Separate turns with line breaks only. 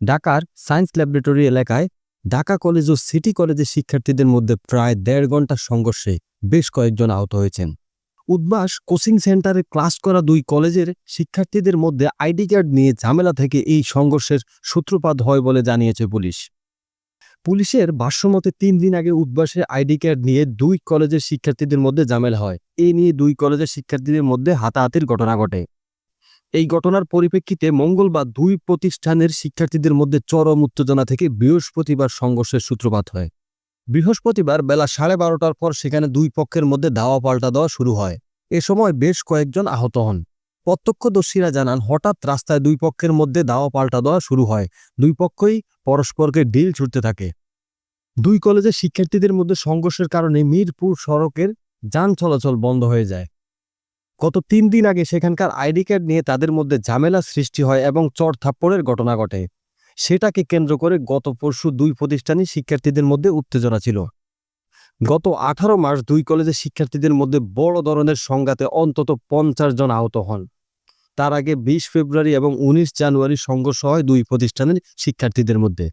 ঢাকার science laboratory এলাকায় Dhaka college ও city কলেজের শিক্ষার্থীদের মধ্যে প্রায় ১.৫ ঘন্টার সংঘর্ষে বেশ কয়েকজন আহত হয়েছেন। উদ্বাস কোচিং সেন্টারে ক্লাস করা দুই কলেজের শিক্ষার্থীদের মধ্যে আইডি কার্ড নিয়ে ঝামেলা থেকে এই সংঘর্ষের সূত্রপাত হয় বলে জানিয়েছে পুলিশ। পুলিশের ভাষ্যমতে ৩ দিন আগে উদ্বাসের আইডি কার্ড নিয়ে দুই কলেজের শিক্ষার্থীদের মধ্যে ঝামেলা হয়। এ নিয়ে দুই কলেজের শিক্ষার্থীদের মধ্যে হাতাহাতির ঘটনা ঘটে। এই ঘটনার পরিপ্রেক্ষিতে মঙ্গলবার দুই প্রতিষ্ঠানের শিক্ষার্থীদের মধ্যে চরম উত্তেজনা থেকে বৃহস্পতিবার সংঘর্ষের সূত্রপাত হয়। বৃহস্পতিবার বেলা 12:30টার পর সেখানে দুই পক্ষের মধ্যে ধাওয়া পাল্টা দেওয়া শুরু হয়। এ সময় বেশ কয়েকজন আহত হন। প্রত্যক্ষদর্শীরা জানান, হঠাৎ রাস্তায় দুই পক্ষের মধ্যে ধাওয়া পাল্টা দেওয়া শুরু হয়। দুই পক্ষই পরস্পরকে ঢিল ছুড়তে থাকে। দুই কলেজের শিক্ষার্থীদের মধ্যে সংঘর্ষের কারণে মিরপুর সড়কের যান চলাচল বন্ধ হয়ে যায়। গত ৩ দিন আগে সেখানকার আইডি কার্ড নিয়ে তাদের মধ্যে ঝামেলা সৃষ্টি হয় এবং চড়-থাপ্পড়ের ঘটনা ঘটে। সেটাকে কেন্দ্র করে গত পরশু দুই প্রতিষ্ঠানের শিক্ষার্থীদের মধ্যে উত্তেজনা ছিল। গত ১৮ মার্চ দুই কলেজের শিক্ষার্থীদের মধ্যে বড় ধরনের সংঘাতে অন্তত ৫০ জন আহত হন। তার আগে ২০ ফেব্রুয়ারি এবং ১৯ জানুয়ারি সংঘর্ষ হয় দুই প্রতিষ্ঠানের শিক্ষার্থীদের মধ্যে।